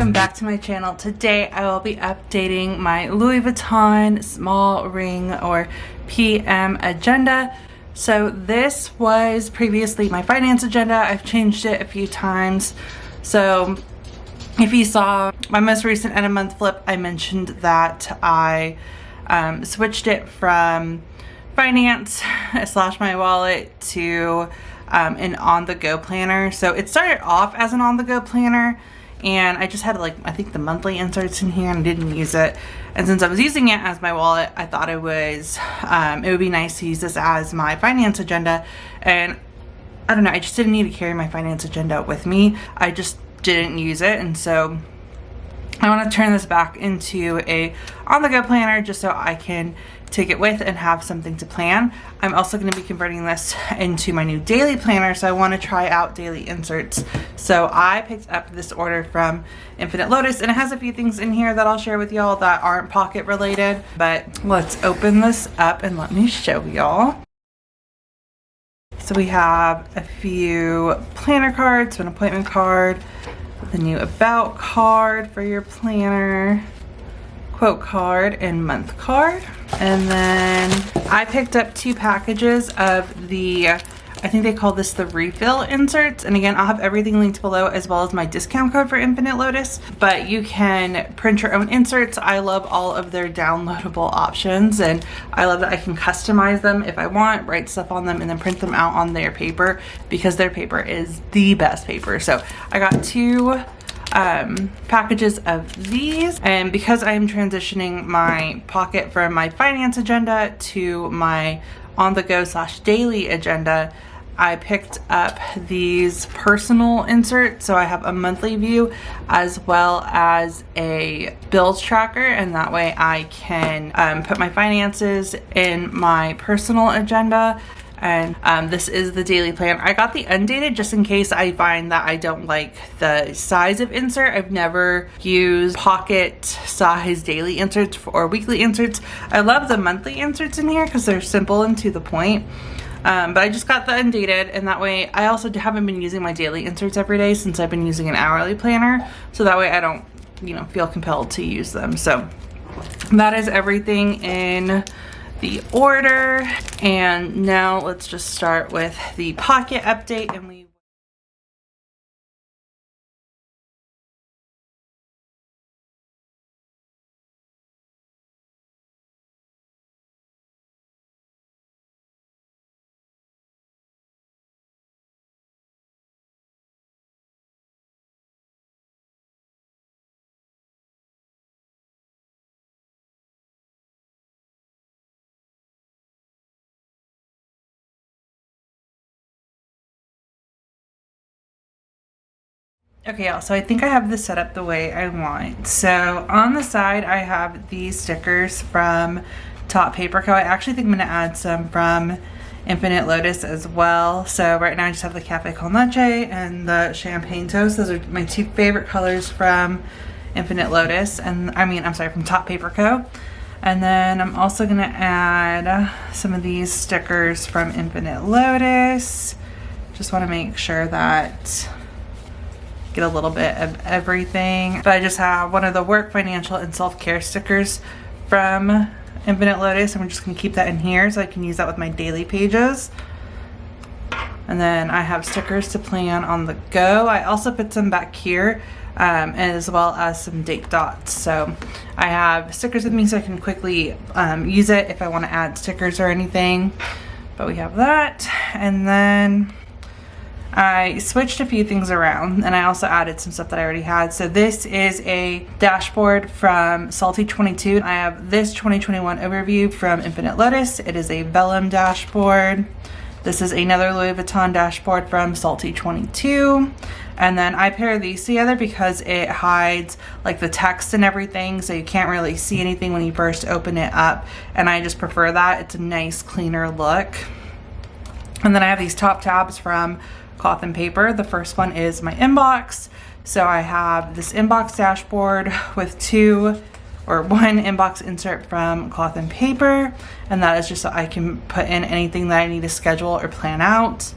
welcome back to my channel. Today I will be updating my Louis Vuitton small ring or PM agenda. So this was previously my finance agenda. I've changed it a few times. So if you saw my most recent end of month flip, I mentioned that I switched it from finance / my wallet to an on-the-go planner. So it started off as an on-the-go planner, and I just had I think the monthly inserts in here and I didn't use it. And since I was using it as my wallet, I thought it would be nice to use this as my finance agenda. And I don't know, I just didn't need to carry my finance agenda with me. I just didn't use it, and so I want to turn this back into a on-the-go planner just so I can take it with and have something to plan. I'm also going to be converting this into my new daily planner, so I want to try out daily inserts. So I picked up this order from Infinite Lotus, and it has a few things in here that I'll share with y'all that aren't pocket related. But let's open this up and let me show y'all. So we have a few planner cards, an appointment card, the new about card for your planner, quote card, and month card. And then I picked up 2 packages of the, I think they call this the refill inserts. And again, I'll have everything linked below as well as my discount code for Infinite Lotus. But you can print your own inserts. I love all of their downloadable options, and I love that I can customize them if I want, write stuff on them, and then print them out on their paper, because their paper is the best paper. So I got 2 packages of these, and because I am transitioning my pocket from my finance agenda to my on-the-go / daily agenda, I picked up these personal inserts. So I have a monthly view as well as a bills tracker, and that way I can put my finances in my personal agenda. And this is the daily plan. I got the Undated just in case I find that I don't like the size of insert. I've never used pocket size daily inserts or weekly inserts. I love the monthly inserts in here because they're simple and to the point. But I just got the Undated, and that way I also haven't been using my daily inserts every day since I've been using an hourly planner. So that way I don't, feel compelled to use them. So that is everything in the order, and now let's just start with the pocket update. And okay, y'all, so I think I have this set up the way I want. So on the side, I have these stickers from Top Paper Co. I actually think I'm going to add some from Infinite Lotus as well. So right now I just have the Cafe Con Leche and the Champagne Toast. Those are my 2 favorite colors from Infinite Lotus, and I'm sorry, from Top Paper Co. And then I'm also going to add some of these stickers from Infinite Lotus. Just want to make sure that get a little bit of everything. But I just have one of the work, financial, and self-care stickers from Infinite Lotus, and we're just gonna keep that in here so I can use that with my daily pages. And then I have stickers to plan on the go. I also put some back here, as well as some date dots. So I have stickers with me so I can quickly use it if I want to add stickers or anything. But we have that, and then I switched a few things around, and I also added some stuff that I already had. So this is a dashboard from Salty 22. I have this 2021 overview from Infinite Lotus. It is a vellum dashboard. This is another Louis Vuitton dashboard from Salty 22. And then I pair these together because it hides the text and everything, so you can't really see anything when you first open it up. And I just prefer that. It's a nice, cleaner look. And then I have these top tabs from Cloth and Paper. The first one is my inbox. So I have this inbox dashboard with 1 inbox insert from Cloth and Paper, and that is just so I can put in anything that I need to schedule or plan out.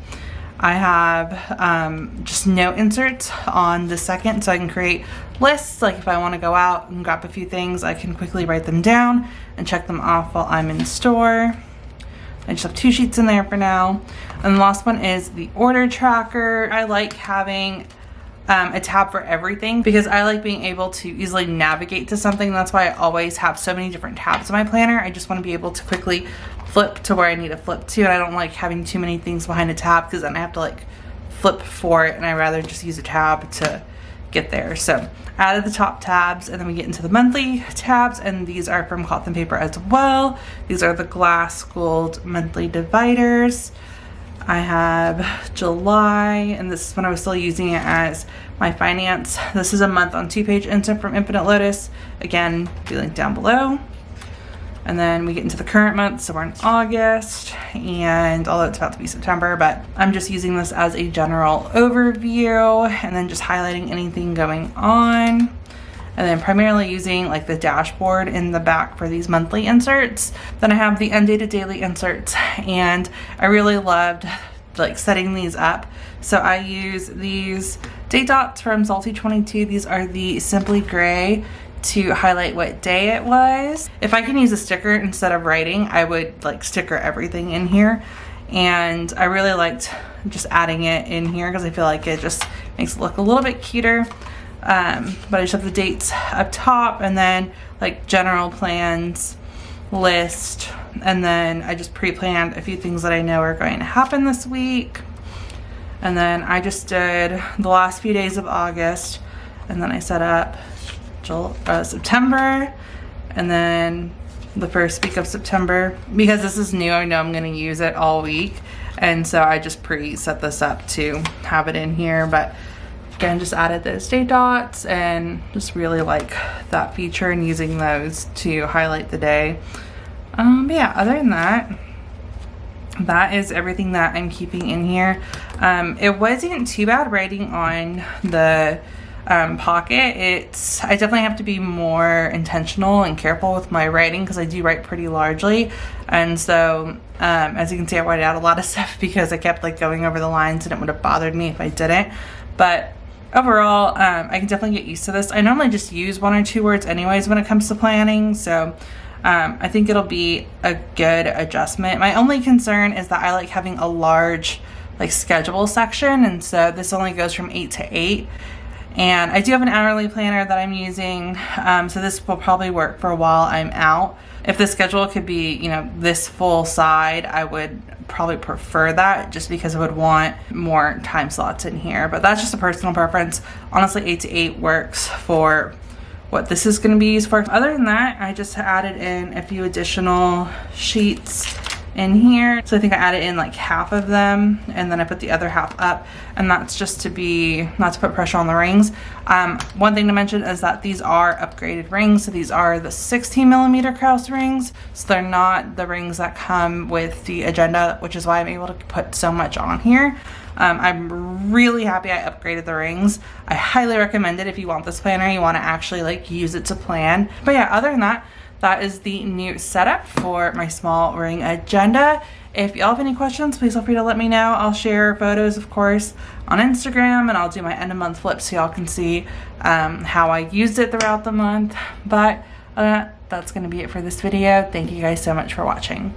I have just note inserts on the second, so I can create lists. Like if I want to go out and grab a few things, I can quickly write them down and check them off while I'm in the store. I just have 2 sheets in there for now. And the last one is the order tracker. I like having a tab for everything because I like being able to easily navigate to something. That's why I always have so many different tabs in my planner. I just want to be able to quickly flip to where I need to flip to, and I don't like having too many things behind a tab because then I have to like flip for it, and I rather just use a tab to get there. So added the top tabs, and then we get into the monthly tabs, and these are from Cloth and Paper as well. These are the glass gold monthly dividers. I have July, and this is when I was still using it as my finance. This is a month on 2-page insert from Infinite Lotus. Again, be linked down below. And then we get into the current month, so we're in August, and although it's about to be September, but I'm just using this as a general overview and then just highlighting anything going on. And then primarily using like the dashboard in the back for these monthly inserts. Then I have the Undated daily inserts, and I really loved like setting these up. So I use these date dots from Salty 22. These are the Simply Gray to highlight what day it was. If I can use a sticker instead of writing, I would like sticker everything in here. And I really liked just adding it in here because I feel like it just makes it look a little bit cuter. But I just have the dates up top, and then like general plans, list, and then I just pre-planned a few things that I know are going to happen this week. And then I just did the last few days of August, and then I set up September, and then the first week of September. Because this is new, I know I'm going to use it all week, and so I just pre-set this up to have it in here. But again, just added those date dots and just really like that feature and using those to highlight the day. But yeah, other than that, that is everything that I'm keeping in here. It wasn't too bad writing on the pocket. I definitely have to be more intentional and careful with my writing because I do write pretty largely, and so as you can see, I write out a lot of stuff because I kept like going over the lines, and it would have bothered me if I didn't. But overall, I can definitely get used to this. I normally just use 1 or 2 words anyways when it comes to planning, so I think it'll be a good adjustment. My only concern is that I like having a large like schedule section, and so this only goes from 8 to 8. And I do have an hourly planner that I'm using, so this will probably work for a while I'm out. If the schedule could be, you know, this full side, I would probably prefer that just because I would want more time slots in here. But that's just a personal preference. Honestly, 8 to 8 works for what this is going to be used for. Other than that, I just added in a few additional sheets in here. So I think I added in like half of them, and then I put the other half up, and that's just to be, not to put pressure on the rings. One thing to mention is that these are upgraded rings. So these are the 16mm Krause rings. So they're not the rings that come with the agenda, which is why I'm able to put so much on here. I'm really happy I upgraded the rings. I highly recommend it if you want this planner, you want to actually like use it to plan. But yeah, other than that, that is the new setup for my small ring agenda. If y'all have any questions, please feel free to let me know. I'll share photos, of course, on Instagram, and I'll do my end of month flip so y'all can see how I used it throughout the month. But that's going to be it for this video. Thank you guys so much for watching.